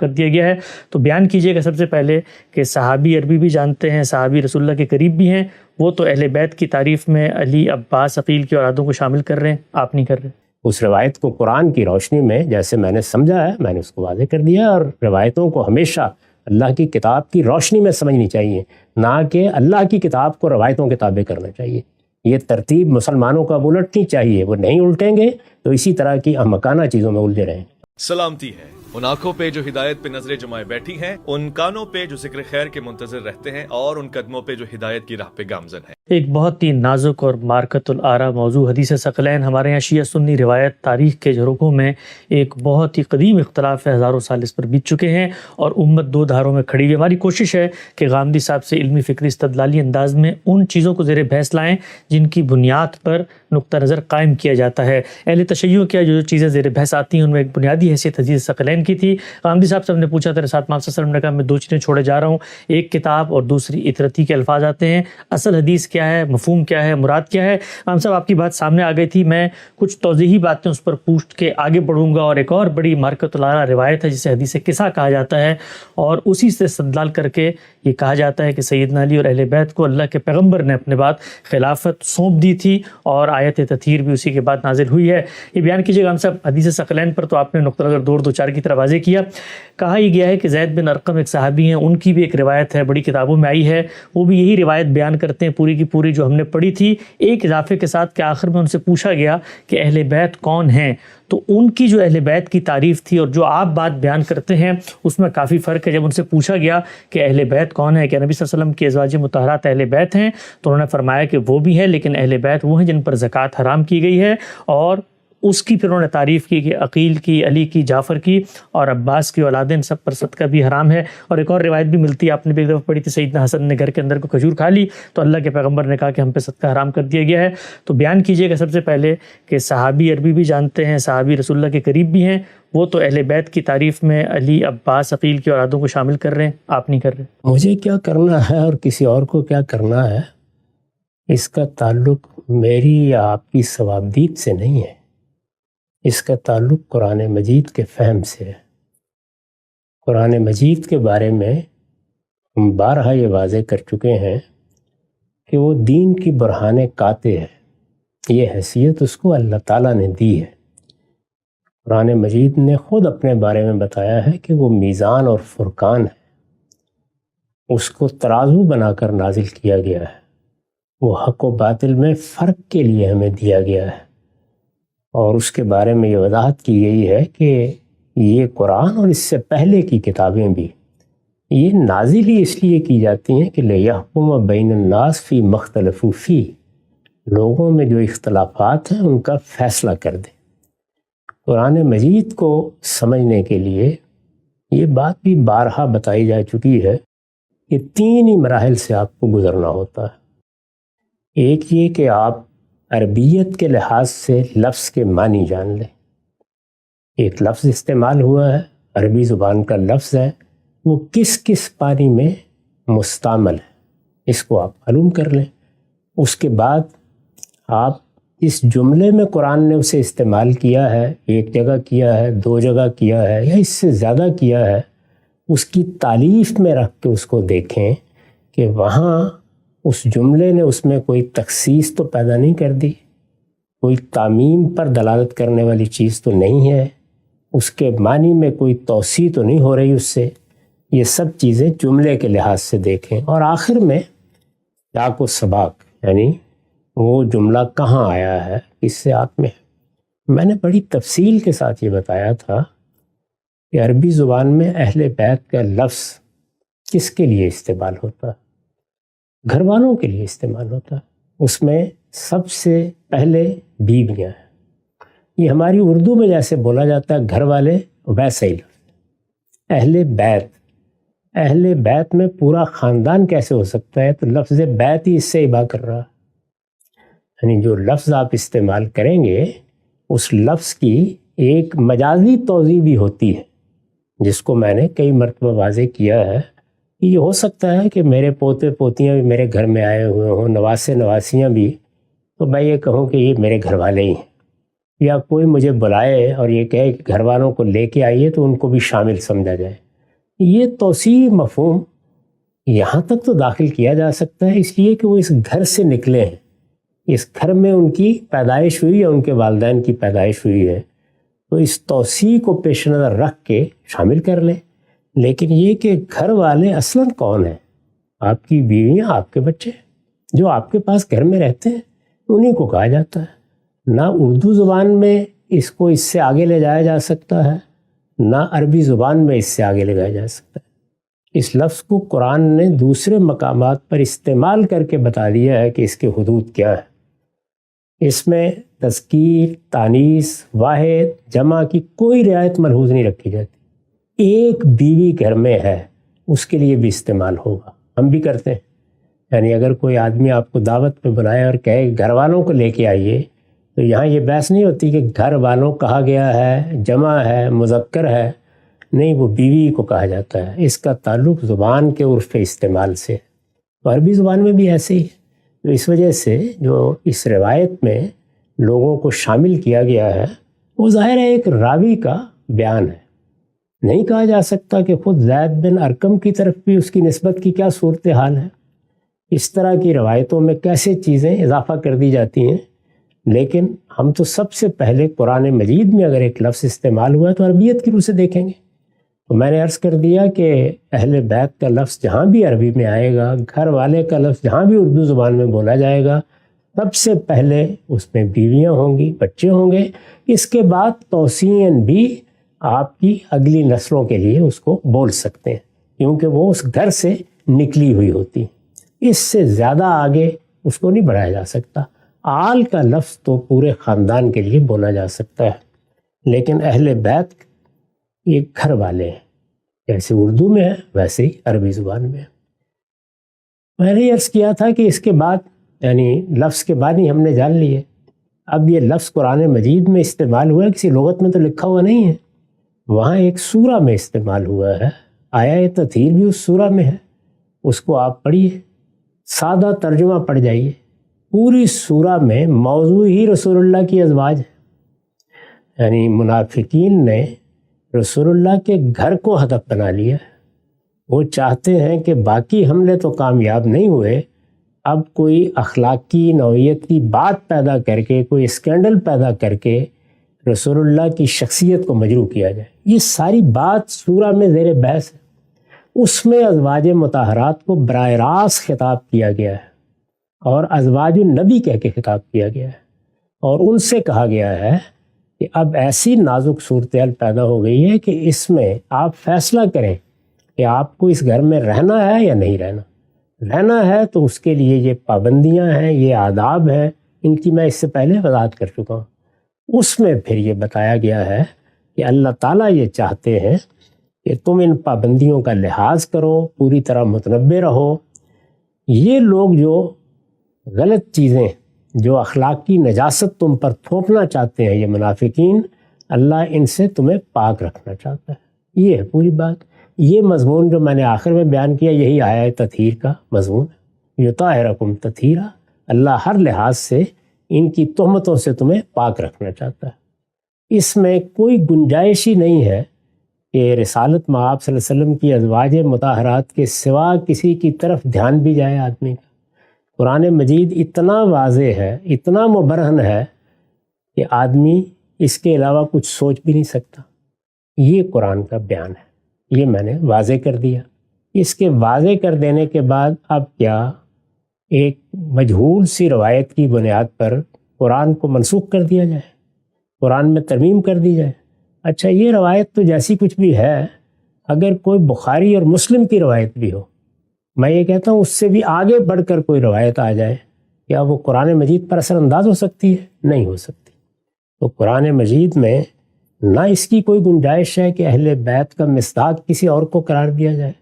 کر دیا گیا ہے۔ تو بیان کیجئے گا سب سے پہلے کہ صحابی عربی بھی جانتے ہیں، صحابی رسول اللہ کے قریب بھی ہیں، وہ تو اہل بیت کی تعریف میں علی، عباس، عقیل کی اولادوں کو شامل کر رہے ہیں، آپ نہیں کر رہے۔ اس روایت کو قرآن کی روشنی میں جیسے میں نے سمجھا ہے میں نے اس کو واضح کر دیا، اور روایتوں کو ہمیشہ اللہ کی کتاب کی روشنی میں سمجھنی چاہیے، نہ کہ اللہ کی کتاب کو روایتوں کے تابع کرنا چاہیے۔ یہ ترتیب مسلمانوں کو اب الٹنی چاہیے، وہ نہیں الٹیں گے تو اسی طرح کی احمقانہ چیزوں میں الجھے رہیں گے۔ سلامتی ہے ان آنکھوں پہ جو ہدایت پہ نظریں جمائے بیٹھی ہیں، ان کانوں پہ جو ذکر خیر کے منتظر رہتے ہیں، اور ان قدموں پہ جو ہدایت کی راہ پہ گامزن ہیں۔ ایک بہت ہی نازک اور مارکت الآرا موضوع حدیث ثقلین ہمارے یہاں شیعہ سنی روایت تاریخ کے جھروکوں میں ایک بہت ہی قدیم اختلاف ہے، ہزاروں سال اس پر بیت چکے ہیں اور امت دو دھاروں میں کھڑی ہوئی۔ ہماری کوشش ہے کہ غامدی صاحب سے علمی فکری استدلالی انداز میں ان چیزوں کو زیر بحث لائیں جن کی بنیاد پر نقطہ نظر قائم کیا جاتا ہے۔ اہل تشیع کیا جو چیزیں زیر بحث آتی ہیں ان میں ایک بنیادی حیثیت حدیث ثقلین کی تھی۔ غامدی صاحب سے ہم نے پوچھا تھا رسالت محمد صلی اللہ علیہ وسلم نے کہا میں دو چیزیں چھوڑے جا رہا ہوں، ایک کتاب اور دوسری اطرتی کے الفاظ آتے ہیں۔ اصل حدیث کیا ہے، مفہوم کیا ہے، مراد کیا ہے؟ غام صاحب آپ کی بات سامنے آ گئی تھی، میں کچھ توضیحی باتیں اس پر پوچھ کے آگے بڑھوں گا، اور ایک اور بڑی مارکت الآرا روایت ہے جسے حدیث قصہ کہا جاتا ہے، اور اسی سے استدلال کر کے یہ کہا جاتا ہے کہ سیدنا علی اور اہل بیت کو اللہ کے پیغمبر نے اپنے بعد خلافت سونپ دی تھی، اور آیت تطہیر بھی اسی کے بعد نازل ہوئی ہے۔ یہ بیان کیجیے غام صاحب، حدیث ثقلین پر تو آپ نے نقطہ نظر دو چار کی طرح واضح کیا۔ کہا یہ گیا ہے کہ زید بن ارقم ایک صحابی ہیں، ان کی بھی ایک روایت ہے، بڑی کتابوں میں آئی ہے، وہ بھی یہی روایت بیان کرتے ہیں پوری کی پوری جو ہم نے پڑھی تھی، ایک اضافے کے ساتھ کہ آخر میں ان سے پوچھا گیا کہ اہل بیت کون ہیں، تو ان کی جو اہل بیت کی تعریف تھی اور جو آپ بات بیان کرتے ہیں اس میں کافی فرق ہے۔ جب ان سے پوچھا گیا کہ اہل بیت کون ہے، کہ نبی صلی اللہ علیہ وسلم کی ازواج مطہرات اہل بیت ہیں، تو انہوں نے فرمایا کہ وہ بھی ہے، لیکن اہل بیت وہ ہیں جن پر زکوٰۃ حرام کی گئی ہے، اور اس کی پھر انہوں نے تعریف کی کہ عقیل کی، علی کی، جعفر کی اور عباس کی اولادیں، سب پر صدقہ بھی حرام ہے۔ اور ایک اور روایت بھی ملتی ہے، آپ نے بھی ایک دفعہ پڑھی تھی، سیدنا حسن نے گھر کے اندر کو کھجور کھا لی تو اللہ کے پیغمبر نے کہا کہ ہم پہ صدقہ حرام کر دیا گیا ہے۔ تو بیان کیجئے گا سب سے پہلے کہ صحابی عربی بھی جانتے ہیں، صحابی رسول اللہ کے قریب بھی ہیں، وہ تو اہل بیت کی تعریف میں علی، عباس، عقیل کی اولادوں کو شامل کر رہے ہیں، آپ نہیں کر رہے۔ مجھے کیا کرنا ہے اور کسی اور کو کیا کرنا ہے، اس کا تعلق میری یا آپ کی ثوابدید سے نہیں ہے، اس کا تعلق قرآن مجید کے فہم سے ہے۔ قرآن مجید کے بارے میں ہم بارہا یہ واضح کر چکے ہیں کہ وہ دین کی برہان قاطع ہے، یہ حیثیت اس کو اللہ تعالیٰ نے دی ہے۔ قرآن مجید نے خود اپنے بارے میں بتایا ہے کہ وہ میزان اور فرقان ہے، اس کو ترازو بنا کر نازل کیا گیا ہے، وہ حق و باطل میں فرق کے لیے ہمیں دیا گیا ہے، اور اس کے بارے میں یہ وضاحت کی گئی ہے کہ یہ قرآن اور اس سے پہلے کی کتابیں بھی یہ نازل ہی اس لیے کی جاتی ہیں کہ لِیَحْکُمَ بَيْنَ النَّاسِ فِي مَا اخْتَلَفُوا فِيهِ، لوگوں میں جو اختلافات ہیں ان کا فیصلہ کر دیں۔ قرآن مجید کو سمجھنے کے لیے یہ بات بھی بارہا بتائی جا چکی ہے کہ تین ہی مراحل سے آپ کو گزرنا ہوتا ہے۔ ایک یہ کہ آپ عربیت کے لحاظ سے لفظ کے معنی جان لیں، ایک لفظ استعمال ہوا ہے، عربی زبان کا لفظ ہے، وہ کس کس معنی میں مستعمل ہے، اس کو آپ معلوم کر لیں۔ اس کے بعد آپ اس جملے میں قرآن نے اسے استعمال کیا ہے، ایک جگہ کیا ہے، دو جگہ کیا ہے، یا اس سے زیادہ کیا ہے، اس کی تالیف میں رکھ کے اس کو دیکھیں کہ وہاں اس جملے نے اس میں کوئی تخصیص تو پیدا نہیں کر دی، کوئی تعمیم پر دلالت کرنے والی چیز تو نہیں ہے، اس کے معنی میں کوئی توسیع تو نہیں ہو رہی اس سے۔ یہ سب چیزیں جملے کے لحاظ سے دیکھیں، اور آخر میں سیاق و سباق، یعنی وہ جملہ کہاں آیا ہے، کس سے آپ میں نے بڑی تفصیل کے ساتھ یہ بتایا تھا کہ عربی زبان میں اہل بیت کا لفظ کس کے لیے استعمال ہوتا ہے، گھر والوں کے لیے استعمال ہوتا ہے، اس میں سب سے پہلے بیویاں ہیں۔ یہ ہماری اردو میں جیسے بولا جاتا ہے گھر والے، ویسے ہی لفظ اہل بیت میں پورا خاندان کیسے ہو سکتا ہے، تو لفظ بیت ہی اس سے اباح کر رہا، یعنی جو لفظ آپ استعمال کریں گے اس لفظ کی ایک مجازی توضیح بھی ہوتی ہے، جس کو میں نے کئی مرتبہ واضح کیا ہے کہ یہ ہو سکتا ہے کہ میرے پوتے پوتیاں بھی میرے گھر میں آئے ہوئے ہوں، نواسے نواسیاں بھی، تو میں یہ کہوں کہ یہ میرے گھر والے ہی ہیں، یا کوئی مجھے بلائے اور یہ کہے کہ گھر والوں کو لے کے آئیے تو ان کو بھی شامل سمجھا جائے۔ یہ توسیع مفہوم یہاں تک تو داخل کیا جا سکتا ہے اس لیے کہ وہ اس گھر سے نکلے ہیں، اس گھر میں ان کی پیدائش ہوئی یا ان کے والدین کی پیدائش ہوئی ہے، تو اس توسیع کو پیش نظر رکھ کے شامل کر لیں۔ لیکن یہ کہ گھر والے اصلاً کون ہیں؟ آپ کی بیویاں، آپ کے بچے جو آپ کے پاس گھر میں رہتے ہیں، انہی کو کہا جاتا ہے۔ نہ اردو زبان میں اس کو اس سے آگے لے جایا جا سکتا ہے، نہ عربی زبان میں اس سے آگے لے جایا جا سکتا ہے۔ اس لفظ کو قرآن نے دوسرے مقامات پر استعمال کر کے بتا دیا ہے کہ اس کے حدود کیا ہے۔ اس میں تذکیر، تانیث، واحد، جمع کی کوئی رعایت ملحوظ نہیں رکھی جاتی۔ ایک بیوی گھر میں ہے اس کے لیے بھی استعمال ہوگا، ہم بھی کرتے ہیں۔ یعنی اگر کوئی آدمی آپ کو دعوت پہ بلائے اور کہے گھر والوں کو لے کے آئیے، تو یہاں یہ بحث نہیں ہوتی کہ گھر والوں کہا گیا ہے، جمع ہے، مذکر ہے، نہیں، وہ بیوی کو کہا جاتا ہے۔ اس کا تعلق زبان کے عرف استعمال سے، عربی زبان میں بھی ایسے ہی ہے۔ تو اس وجہ سے جو اس روایت میں لوگوں کو شامل کیا گیا ہے وہ ظاہر ہے ایک راوی کا بیان ہے۔ نہیں کہا جا سکتا کہ خود زید بن ارقم کی طرف بھی اس کی نسبت کی کیا صورتحال ہے۔ اس طرح کی روایتوں میں کیسے چیزیں اضافہ کر دی جاتی ہیں، لیکن ہم تو سب سے پہلے قرآن مجید میں اگر ایک لفظ استعمال ہوا ہے تو عربیت کی روح سے دیکھیں گے۔ تو میں نے عرض کر دیا کہ اہل بیت کا لفظ جہاں بھی عربی میں آئے گا، گھر والے کا لفظ جہاں بھی اردو زبان میں بولا جائے گا، سب سے پہلے اس میں بیویاں ہوں گی، بچے ہوں گے۔ اس کے بعد توسیعاً بھی آپ کی اگلی نسلوں کے لیے اس کو بول سکتے ہیں، کیونکہ وہ اس گھر سے نکلی ہوئی ہوتی۔ اس سے زیادہ آگے اس کو نہیں بڑھایا جا سکتا۔ آل کا لفظ تو پورے خاندان کے لیے بولا جا سکتا ہے، لیکن اہل بیت یہ گھر والے ہیں، جیسے اردو میں ہے ویسے ہی عربی زبان میں ہے۔ میں نے عرض کیا تھا کہ اس کے بعد یعنی لفظ کے بعد ہی ہم نے جان لیے، اب یہ لفظ قرآن مجید میں استعمال ہوا ہے، کسی لغت میں تو لکھا ہوا نہیں ہے، وہاں ایک سورہ میں استعمال ہوا ہے، آیا تطہیر بھی اس سورہ میں ہے، اس کو آپ پڑھیے، سادہ ترجمہ پڑھ جائیے۔ پوری سورہ میں موضوع ہی رسول اللہ کی ازواج ہے، یعنی منافقین نے رسول اللہ کے گھر کو ہدف بنا لیا۔ وہ چاہتے ہیں کہ باقی حملے تو کامیاب نہیں ہوئے، اب کوئی اخلاقی نوعیت کی بات پیدا کر کے، کوئی اسکینڈل پیدا کر کے رسول اللہ کی شخصیت کو مجروح کیا جائے۔ یہ ساری بات سورہ میں زیر بحث ہے۔ اس میں ازواج مطہرات کو براہ راست خطاب کیا گیا ہے اور ازواج النبی کہہ کے خطاب کیا گیا ہے، اور ان سے کہا گیا ہے کہ اب ایسی نازک صورتحال پیدا ہو گئی ہے کہ اس میں آپ فیصلہ کریں کہ آپ کو اس گھر میں رہنا ہے یا نہیں رہنا۔ رہنا ہے تو اس کے لیے یہ پابندیاں ہیں، یہ آداب ہیں، ان کی میں اس سے پہلے وضاحت کر چکا ہوں۔ اس میں پھر یہ بتایا گیا ہے کہ اللہ تعالیٰ یہ چاہتے ہیں کہ تم ان پابندیوں کا لحاظ کرو، پوری طرح متنبہ رہو۔ یہ لوگ جو غلط چیزیں، جو اخلاقی نجاست تم پر تھوپنا چاہتے ہیں، یہ منافقین، اللہ ان سے تمہیں پاک رکھنا چاہتا ہے۔ یہ ہے پوری بات۔ یہ مضمون جو میں نے آخر میں بیان کیا، یہی آیا تطہیر کا مضمون ہے، یطہرکم تطہیرا۔ اللہ ہر لحاظ سے ان کی تہمتوں سے تمہیں پاک رکھنا چاہتا ہے۔ اس میں کوئی گنجائش ہی نہیں ہے کہ رسالت مآب صلی اللہ علیہ وسلم کی ازواج مطہرات کے سوا کسی کی طرف دھیان بھی جائے آدمی کا۔ قرآن مجید اتنا واضح ہے، اتنا مبرہن ہے کہ آدمی اس کے علاوہ کچھ سوچ بھی نہیں سکتا۔ یہ قرآن کا بیان ہے، یہ میں نے واضح کر دیا۔ اس کے واضح کر دینے کے بعد اب کیا ایک مجہول سی روایت کی بنیاد پر قرآن کو منسوخ کر دیا جائے، قرآن میں ترمیم کر دی جائے؟ اچھا، یہ روایت تو جیسی کچھ بھی ہے، اگر کوئی بخاری اور مسلم کی روایت بھی ہو، میں یہ کہتا ہوں اس سے بھی آگے بڑھ کر کوئی روایت آ جائے، کیا وہ قرآن مجید پر اثر انداز ہو سکتی ہے؟ نہیں ہو سکتی۔ تو قرآن مجید میں نہ اس کی کوئی گنجائش ہے کہ اہل بیت کا مصداق کسی اور کو قرار دیا جائے،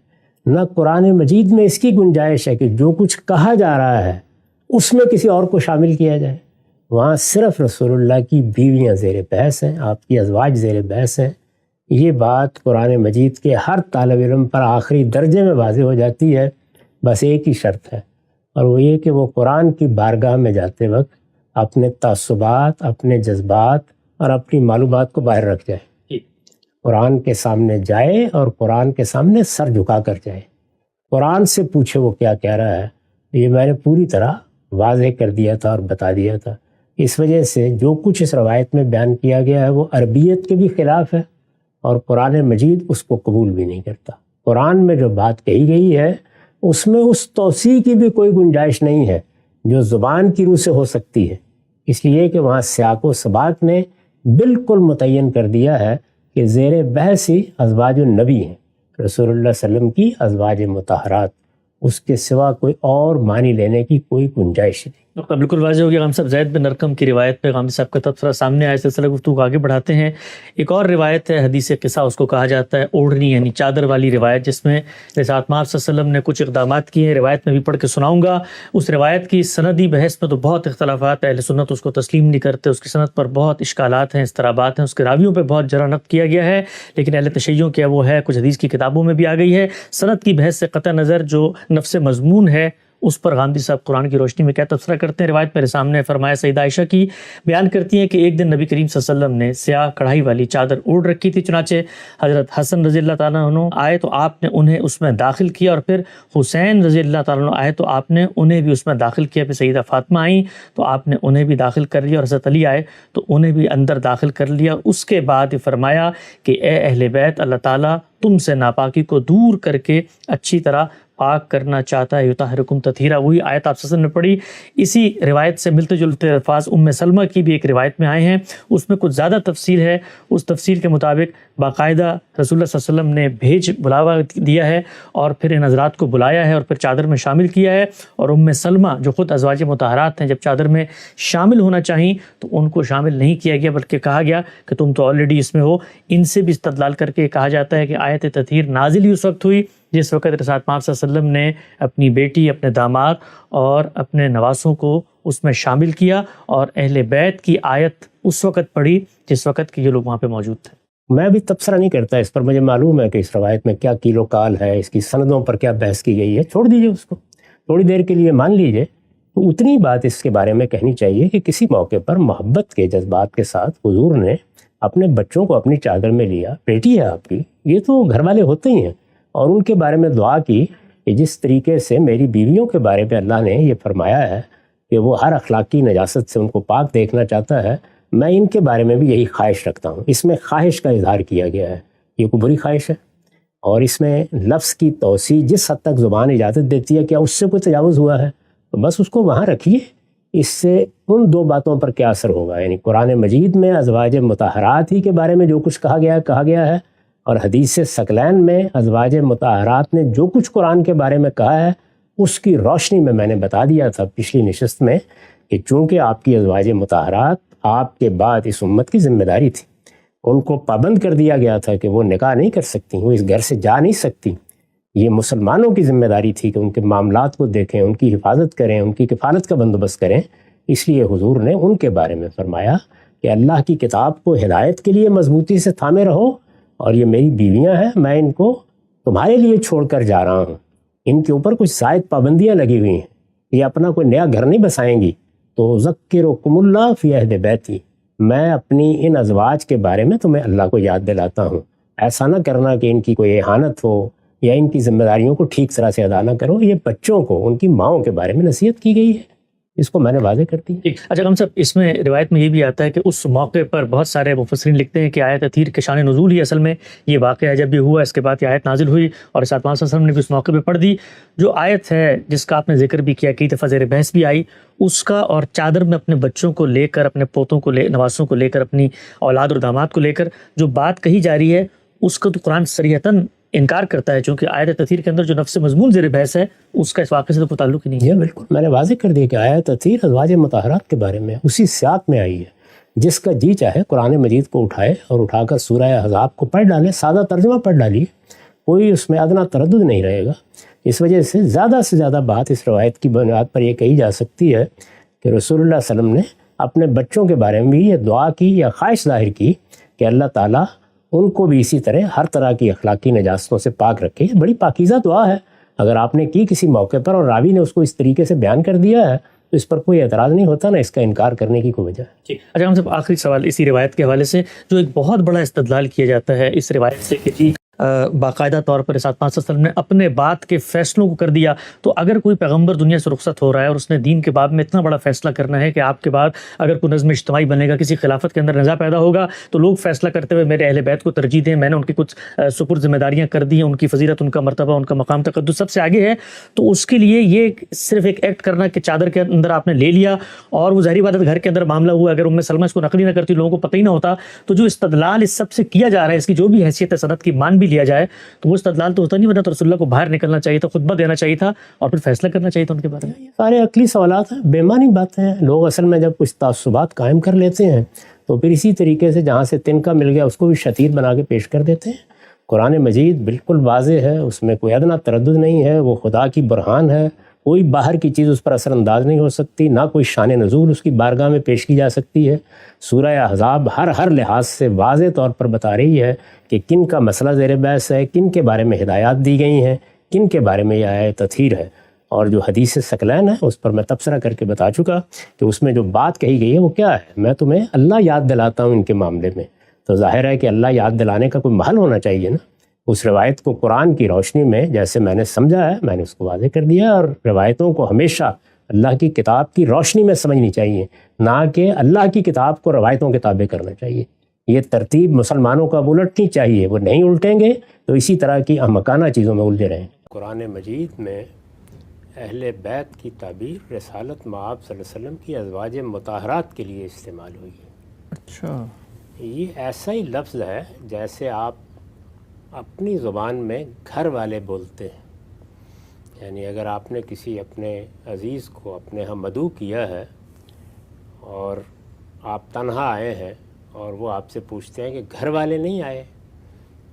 نہ قرآن مجید میں اس کی گنجائش ہے کہ جو کچھ کہا جا رہا ہے اس میں کسی اور کو شامل کیا جائے۔ وہاں صرف رسول اللہ کی بیویاں زیر بحث ہیں، آپ کی ازواج زیر بحث ہیں۔ یہ بات قرآن مجید کے ہر طالب علم پر آخری درجے میں واضح ہو جاتی ہے۔ بس ایک ہی شرط ہے، اور وہ یہ کہ وہ قرآن کی بارگاہ میں جاتے وقت اپنے تعصبات، اپنے جذبات اور اپنی معلومات کو باہر رکھ جائے۔ قرآن کے سامنے جائے اور قرآن کے سامنے سر جھکا کر جائے، قرآن سے پوچھے وہ کیا کہہ رہا ہے۔ یہ میں نے پوری طرح واضح کر دیا تھا اور بتا دیا تھا۔ اس وجہ سے جو کچھ اس روایت میں بیان کیا گیا ہے وہ عربیت کے بھی خلاف ہے، اور قرآن مجید اس کو قبول بھی نہیں کرتا۔ قرآن میں جو بات کہی گئی ہے اس میں اس توسیع کی بھی کوئی گنجائش نہیں ہے جو زبان کی روح سے ہو سکتی ہے، اس لیے کہ وہاں سیاق و سباق نے بالکل متعین کر دیا ہے کہ زیر بحث ہی ازواج النبی ہیں، رسول اللہ صلی اللہ علیہ وسلم کی ازواج مطہرات، اس کے سوا کوئی اور معنی لینے کی کوئی گنجائش نہیں۔ نقطہ بالکل واضح ہو گیا۔ غام صاحب، زید بن ارقم کی روایت پہ غام صاحب کا تبصرہ سامنے آیا، سلسلہ گفتگو آگے بڑھاتے ہیں۔ ایک اور روایت ہے، حدیث قصہ اس کو کہا جاتا ہے، اوڑھنی یعنی چادر والی روایت، جس میں رسالت مآب صلی اللہ علیہ وسلم نے کچھ اقدامات کیے ہیں۔ روایت میں بھی پڑھ کے سناؤں گا۔ اس روایت کی سندی بحث میں تو بہت اختلافات ہیں، اہل سنت اس کو تسلیم نہیں کرتے، اس کی سند پر بہت اشکالات ہیں، اضطرابات ہیں، اس کے راویوں پہ بہت جرح نقد کیا گیا ہے، لیکن اہل تشیع کیا وہ ہے، کچھ حدیث کی کتابوں میں بھی آ گئی ہے۔ سند کی بحث سے قطع نظر جو نفس مضمون ہے اس پر غامدی صاحب قرآن کی روشنی میں کیا تبصرہ کرتے ہیں۔ روایت میرے سامنے فرمایا، سیدہ عائشہ کی بیان کرتی ہیں کہ ایک دن نبی کریم صلی اللہ علیہ وسلم نے سیاہ کڑھائی والی چادر اوڑھ رکھی تھی، چنانچہ حضرت حسن رضی اللہ تعالیٰ عنہ آئے تو آپ نے انہیں اس میں داخل کیا، اور پھر حسین رضی اللہ تعالیٰ عنہ آئے تو آپ نے انہیں بھی اس میں داخل کیا، پھر سیدہ فاطمہ آئیں تو آپ نے انہیں بھی داخل کر لیا، اور حضرت علی آئے تو انہیں بھی اندر داخل کر لیا۔ اس کے بعد فرمایا کہ اے اہل بیت، اللہ تعالیٰ تم سے ناپاکی کو دور کر کے اچھی طرح پاک کرنا چاہتا ہے، یطہرکم تطہیرا۔ وہی آیت آپ صلی اللہ علیہ وسلم نے پڑھی۔ اسی روایت سے ملتے جلتے الفاظ ام سلمہ کی بھی ایک روایت میں آئے ہیں، اس میں کچھ زیادہ تفصیل ہے۔ اس تفصیل کے مطابق باقاعدہ رسول اللہ صلی اللہ علیہ وسلم نے بلاوا دیا ہے اور پھر ان حضرات کو بلایا ہے اور پھر چادر میں شامل کیا ہے، اور ام سلمہ جو خود ازواج مطہرات ہیں جب چادر میں شامل ہونا چاہیں تو ان کو شامل نہیں کیا گیا، بلکہ کہا گیا کہ تم تو آلریڈی اس میں ہو۔ ان سے بھی استدلال کر کے کہا جاتا ہے کہ آیت تطہیر نازل ہی اس وقت ہوئی جس وقت رسالت مآب صلی اللہ علیہ وسلم نے اپنی بیٹی، اپنے داماد اور اپنے نواسوں کو اس میں شامل کیا، اور اہل بیت کی آیت اس وقت پڑھی جس وقت کہ یہ لوگ وہاں پہ موجود تھے۔ میں بھی تبصرہ نہیں کرتا اس پر، مجھے معلوم ہے کہ اس روایت میں کیا کیل و کال ہے، اس کی سندوں پر کیا بحث کی گئی ہے، چھوڑ دیجئے اس کو، تھوڑی دیر کے لیے مان لیجئے۔ تو اتنی بات اس کے بارے میں کہنی چاہیے کہ کسی موقع پر محبت کے جذبات کے ساتھ حضور نے اپنے بچوں کو اپنی چادر میں لیا، بیٹی ہے آپ کی، یہ تو گھر والے ہوتے ہی ہیں، اور ان کے بارے میں دعا کی کہ جس طریقے سے میری بیویوں کے بارے میں اللہ نے یہ فرمایا ہے کہ وہ ہر اخلاقی نجاست سے ان کو پاک دیکھنا چاہتا ہے، میں ان کے بارے میں بھی یہی خواہش رکھتا ہوں۔ اس میں خواہش کا اظہار کیا گیا ہے، یہ کوئی بری خواہش ہے، اور اس میں لفظ کی توسیع جس حد تک زبان اجازت دیتی ہے، کیا اس سے کوئی تجاوز ہوا ہے؟ تو بس اس کو وہاں رکھیے۔ اس سے ان دو باتوں پر کیا اثر ہوگا، یعنی قرآن مجید میں ازواج مطہرات ہی کے بارے میں جو کچھ کہا گیا ہے، اور حدیث ثقلین میں ازواج مطہرات نے جو کچھ قرآن کے بارے میں کہا ہے اس کی روشنی میں نے بتا دیا تھا پچھلی نشست میں کہ چونکہ آپ کی ازواج مطہرات آپ کے بعد اس امت کی ذمہ داری تھی، ان کو پابند کر دیا گیا تھا کہ وہ نکاح نہیں کر سکتی، وہ اس گھر سے جا نہیں سکتی۔ یہ مسلمانوں کی ذمہ داری تھی کہ ان کے معاملات کو دیکھیں، ان کی حفاظت کریں، ان کی کفالت کا بندوبست کریں۔ اس لیے حضور نے ان کے بارے میں فرمایا کہ اللہ کی کتاب کو ہدایت کے لیے مضبوطی سے تھامے رہو، اور یہ میری بیویاں ہیں، میں ان کو تمہارے لیے چھوڑ کر جا رہا ہوں، ان کے اوپر کچھ زائد پابندیاں لگی ہوئی ہیں، یہ اپنا کوئی نیا گھر نہیں بسائیں گی، تو ذکرکم اللہ فی اہل بیتی، میں اپنی ان ازواج کے بارے میں تمہیں اللہ کو یاد دلاتا ہوں۔ ایسا نہ کرنا کہ ان کی کوئی اہانت ہو یا ان کی ذمہ داریوں کو ٹھیک طرح سے ادا نہ کرو۔ یہ بچوں کو ان کی ماؤں کے بارے میں نصیحت کی گئی ہے، اس کو میں نے واضح کر دی۔ اچھا غم صاحب، اس میں روایت میں یہ بھی آتا ہے کہ اس موقع پر بہت سارے مفسرین لکھتے ہیں کہ آیت تطہیر کے شان نزول ہی اصل میں یہ واقعہ جب بھی ہوا، اس کے بعد یہ آیت نازل ہوئی اور رسالت مآب صلی اللہ علیہ وسلم نے بھی اس موقع پہ پڑھ دی۔ جو آیت ہے جس کا آپ نے ذکر بھی کیا، کئی دفعہ زیر بحث بھی آئی، اس کا اور چادر میں اپنے بچوں کو لے کر، اپنے پوتوں کو نواسوں کو لے کر، اپنی اولاد اور داماد کو لے کر جو بات کہی جا رہی ہے، اس کا تو قرآن صریحتاً انکار کرتا ہے، چونکہ آیت تطہیر کے اندر جو نفس مضمون زیر بحث ہے اس کا اس واقعے سے تو کوئی تعلق ہی نہیں ہے۔ یہ بالکل میں نے واضح کر دیا کہ آیت تطہیر ازواج مطہرات کے بارے میں اسی سیاق میں آئی ہے۔ جس کا جی چاہے قرآن مجید کو اٹھائے اور اٹھا کر سورہ احزاب کو پڑھ ڈالے، سادہ ترجمہ پڑھ ڈالیے، کوئی اس میں ادنا تردد نہیں رہے گا۔ اس وجہ سے زیادہ بات اس روایت کی بنیاد پر یہ کہی جا سکتی ہے کہ رسول اللہ صلی اللہ علیہ وسلم نے اپنے بچوں کے بارے میں بھی یہ دعا کی یا خواہش ظاہر کی کہ اللہ تعالیٰ ان کو بھی اسی طرح ہر طرح کی اخلاقی نجاستوں سے پاک رکھے۔ یہ بڑی پاکیزہ دعا ہے، اگر آپ نے کی کسی موقع پر اور راوی نے اس کو اس طریقے سے بیان کر دیا ہے تو اس پر کوئی اعتراض نہیں ہوتا، نہ اس کا انکار کرنے کی کوئی وجہ ہے۔ اچھا ہم صاحب آخری سوال اسی روایت کے حوالے سے، جو ایک بہت بڑا استدلال کیا جاتا ہے اس روایت سے کہ جی باقاعدہ طور پر رسالت پاک صلی اللہ علیہ وسلم نے اپنے بات کے فیصلوں کو کر دیا، تو اگر کوئی پیغمبر دنیا سے رخصت ہو رہا ہے اور اس نے دین کے باب میں اتنا بڑا فیصلہ کرنا ہے کہ آپ کے بعد اگر کوئی نظم اجتماعی بنے گا، کسی خلافت کے اندر نزاع پیدا ہوگا، تو لوگ فیصلہ کرتے ہوئے میرے اہل بیت کو ترجیح دیں، میں نے ان کی کچھ سپر ذمہ داریاں کر دی ہیں، ان کی فضیلت، ان کا مرتبہ، ان کا مقام تقدس سب سے آگے ہے، تو اس کے لیے یہ صرف ایک ایکٹ کرنا کہ چادر کے اندر آپ نے لے لیا اور وہ ظاہری بات ہے گھر کے اندر معاملہ ہوا، اگر ام سلمہ اس کو نقل ہی نہ کرتی، لوگوں کو پتہ ہی نہ ہوتا، تو جو استدلال اس سب سے کیا جا رہا ہے، اس کی جو بھی حیثیت ہے سند کی مان بھی لیا جائے، تو وہ استدلال تو ہوتا نہیں، بنا تو رسول اللہ کو باہر نکلنا چاہیے تھا، خطبہ دینا چاہیے تھا اور پھر فیصلہ کرنا چاہیے تھا ان کے بارے میں۔ سارے عقلی سوالات ہیں، بے معنی باتیں ہیں۔ لوگ اصل میں جب کچھ تعصبات قائم کر لیتے ہیں تو پھر اسی طریقے سے جہاں سے تنکا مل گیا اس کو بھی شتیر بنا کے پیش کر دیتے ہیں۔ قرآن مجید بالکل واضح ہے، اس میں کوئی ادنا تردد نہیں ہے، وہ خدا کی برہان ہے، کوئی باہر کی چیز اس پر اثر انداز نہیں ہو سکتی، نہ کوئی شان نزول اس کی بارگاہ میں پیش کی جا سکتی ہے۔ سورہ احزاب ہر لحاظ سے واضح طور پر بتا رہی ہے کہ کن کا مسئلہ زیر بحث ہے، کن کے بارے میں ہدایات دی گئی ہیں، کن کے بارے میں یہ آیت تطہیر ہے۔ اور جو حدیث ثقلین ہے اس پر میں تبصرہ کر کے بتا چکا کہ اس میں جو بات کہی گئی ہے وہ کیا ہے۔ میں تمہیں اللہ یاد دلاتا ہوں ان کے معاملے میں، تو ظاہر ہے کہ اللہ یاد دلانے کا کوئی محل ہونا چاہیے نا۔ اس روایت کو قرآن کی روشنی میں جیسے میں نے سمجھا ہے میں نے اس کو واضح کر دیا، اور روایتوں کو ہمیشہ اللہ کی کتاب کی روشنی میں سمجھنی چاہیے، نہ کہ اللہ کی کتاب کو روایتوں کے تابع کرنا چاہیے۔ یہ ترتیب مسلمانوں کو اب الٹنی چاہیے، وہ نہیں الٹیں گے تو اسی طرح کی احمقانہ چیزوں میں الجھے رہیں۔ قرآن مجید میں اہل بیت کی تعبیر رسالت مآب صلی اللہ علیہ وسلم کی ازواج مطہرات کے لیے استعمال ہوئی ہے۔ اچھا، یہ ایسا ہی لفظ ہے جیسے آپ اپنی زبان میں گھر والے بولتے ہیں، یعنی اگر آپ نے کسی اپنے عزیز کو اپنے ہاں مدعو کیا ہے اور آپ تنہا آئے ہیں اور وہ آپ سے پوچھتے ہیں کہ گھر والے نہیں آئے،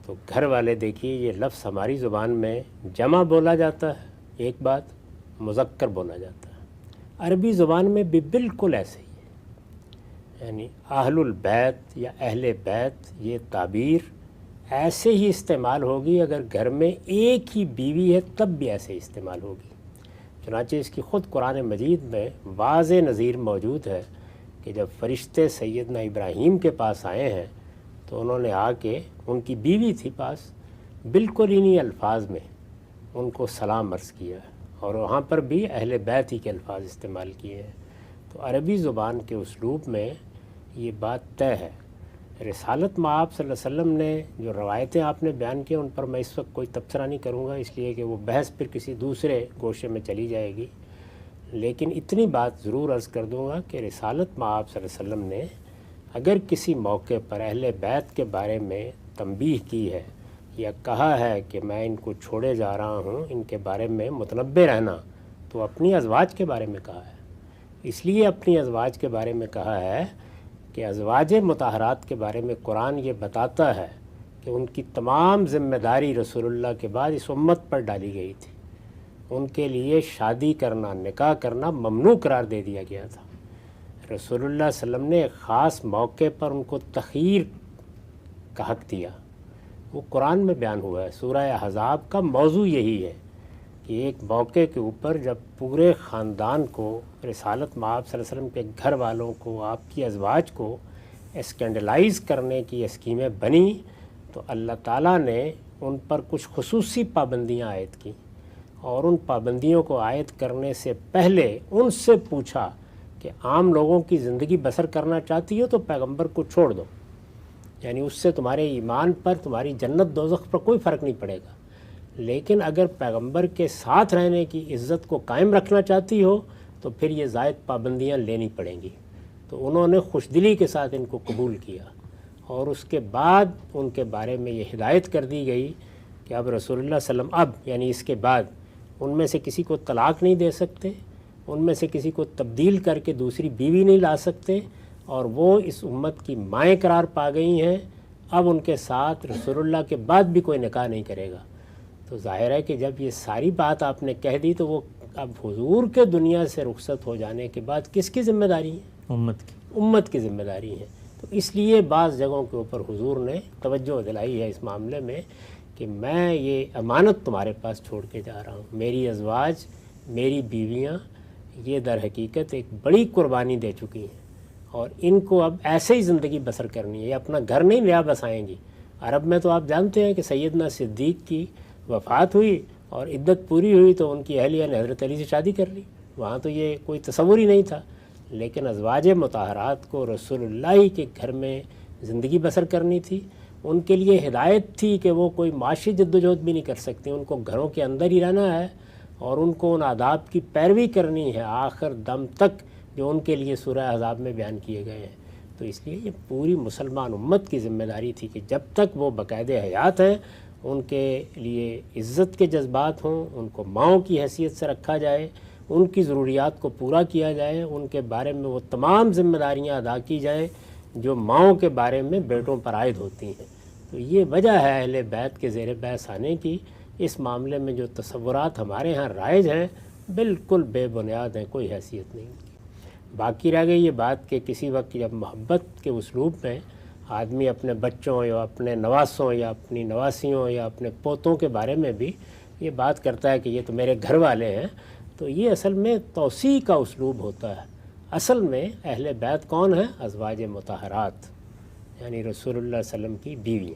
تو گھر والے دیکھیے یہ لفظ ہماری زبان میں جمع بولا جاتا ہے ایک بات، مذکر بولا جاتا ہے، عربی زبان میں بھی بالکل ایسے ہی ہے، یعنی اہل البیت یا اہل بیت یہ تعبیر ایسے ہی استعمال ہوگی، اگر گھر میں ایک ہی بیوی ہے تب بھی ایسے استعمال ہوگی۔ چنانچہ اس کی خود قرآن مجید میں واضح نظیر موجود ہے کہ جب فرشتے سیدنا ابراہیم کے پاس آئے ہیں تو انہوں نے آ کے، ان کی بیوی تھی پاس، بالکل انہی الفاظ میں ان کو سلام عرض کیا ہے، اور وہاں پر بھی اہل بیت ہی کے الفاظ استعمال کیے ہیں۔ تو عربی زبان کے اسلوب میں یہ بات طے ہے۔ رسالت مآب صلی اللہ علیہ وسلم نے جو روایتیں آپ نے بیان کی ان پر میں اس وقت کوئی تبصرہ نہیں کروں گا، اس لیے کہ وہ بحث پھر کسی دوسرے گوشے میں چلی جائے گی، لیکن اتنی بات ضرور عرض کر دوں گا کہ رسالت مآب صلی اللہ علیہ وسلم نے اگر کسی موقع پر اہل بیت کے بارے میں تنبیہ کی ہے یا کہا ہے کہ میں ان کو چھوڑے جا رہا ہوں، ان کے بارے میں متنبہ رہنا، تو اپنی ازواج کے بارے میں کہا ہے۔ اس لیے اپنی ازواج کے بارے میں کہا ہے کہ ازواج مطہرات کے بارے میں قرآن یہ بتاتا ہے کہ ان کی تمام ذمہ داری رسول اللہ کے بعد اس امت پر ڈالی گئی تھی، ان کے لیے شادی کرنا، نکاح کرنا ممنوع قرار دے دیا گیا تھا۔ رسول اللہ صلی اللہ علیہ وسلم نے ایک خاص موقع پر ان کو تخییر کا حق دیا، وہ قرآن میں بیان ہوا ہے۔ سورہ احزاب کا موضوع یہی ہے کہ ایک موقع کے اوپر جب پورے خاندان کو، رسالت مآب صلی اللہ علیہ وسلم کے گھر والوں کو، آپ کی ازواج کو اسکینڈلائز کرنے کی اسکیمیں بنی، تو اللہ تعالیٰ نے ان پر کچھ خصوصی پابندیاں عائد کی، اور ان پابندیوں کو عائد کرنے سے پہلے ان سے پوچھا کہ عام لوگوں کی زندگی بسر کرنا چاہتی ہو تو پیغمبر کو چھوڑ دو، یعنی اس سے تمہارے ایمان پر، تمہاری جنت دوزخ پر کوئی فرق نہیں پڑے گا، لیکن اگر پیغمبر کے ساتھ رہنے کی عزت کو قائم رکھنا چاہتی ہو تو پھر یہ زائد پابندیاں لینی پڑیں گی۔ تو انہوں نے خوش دلی کے ساتھ ان کو قبول کیا، اور اس کے بعد ان کے بارے میں یہ ہدایت کر دی گئی کہ اب رسول اللہ صلی اللہ علیہ وسلم یعنی اس کے بعد ان میں سے کسی کو طلاق نہیں دے سکتے، ان میں سے کسی کو تبدیل کر کے دوسری بیوی نہیں لا سکتے، اور وہ اس امت کی مائیں قرار پا گئی ہیں، اب ان کے ساتھ رسول اللہ کے بعد بھی کوئی نکاح نہیں کرے گا۔ تو ظاہر ہے کہ جب یہ ساری بات آپ نے کہہ دی تو وہ اب حضور کے دنیا سے رخصت ہو جانے کے بعد کس کی ذمہ داری ہے؟ امت کی ذمہ داری ہے۔ تو اس لیے بعض جگہوں کے اوپر حضور نے توجہ دلائی ہے اس معاملے میں کہ میں یہ امانت تمہارے پاس چھوڑ کے جا رہا ہوں، میری ازواج، میری بیویاں، یہ در حقیقت ایک بڑی قربانی دے چکی ہیں، اور ان کو اب ایسے ہی زندگی بسر کرنی ہے، یہ اپنا گھر نہیں نیا بسائیں گی۔ عرب میں تو آپ جانتے ہیں کہ سیدنا صدیق کی وفات ہوئی اور عدت پوری ہوئی تو ان کی اہلیہ نے حضرت علی سے شادی کر لی، وہاں تو یہ کوئی تصور ہی نہیں تھا۔ لیکن ازواج مطہرات کو رسول اللہ کے گھر میں زندگی بسر کرنی تھی، ان کے لیے ہدایت تھی کہ وہ کوئی معاشی جدوجہد بھی نہیں کر سکتی، ان کو گھروں کے اندر ہی رہنا ہے اور ان کو ان آداب کی پیروی کرنی ہے آخر دم تک جو ان کے لیے سورہ احزاب میں بیان کیے گئے ہیں۔ تو اس لیے یہ پوری مسلمان امت کی ذمہ داری تھی کہ جب تک وہ باقاعدہ حیات ہیں ان کے لیے عزت کے جذبات ہوں، ان کو ماؤں کی حیثیت سے رکھا جائے، ان کی ضروریات کو پورا کیا جائے، ان کے بارے میں وہ تمام ذمہ داریاں ادا کی جائیں جو ماؤں کے بارے میں بیٹوں پر عائد ہوتی ہیں۔ تو یہ وجہ ہے اہل بیت کے زیر بحث آنے کی۔ اس معاملے میں جو تصورات ہمارے ہاں رائج ہیں بالکل بے بنیاد ہیں، کوئی حیثیت نہیں۔ باقی رہ گئی یہ بات کہ کسی وقت جب محبت کے اسلوب میں آدمی اپنے بچوں یا اپنے نواسوں یا اپنی نواسیوں یا اپنے پوتوں کے بارے میں بھی یہ بات کرتا ہے کہ یہ تو میرے گھر والے ہیں، تو یہ اصل میں توسیع کا اسلوب ہوتا ہے۔ اصل میں اہل بیت کون ہیں؟ ازواج مطہرات، یعنی رسول اللہ صلی اللہ علیہ وسلم کی بیویاں۔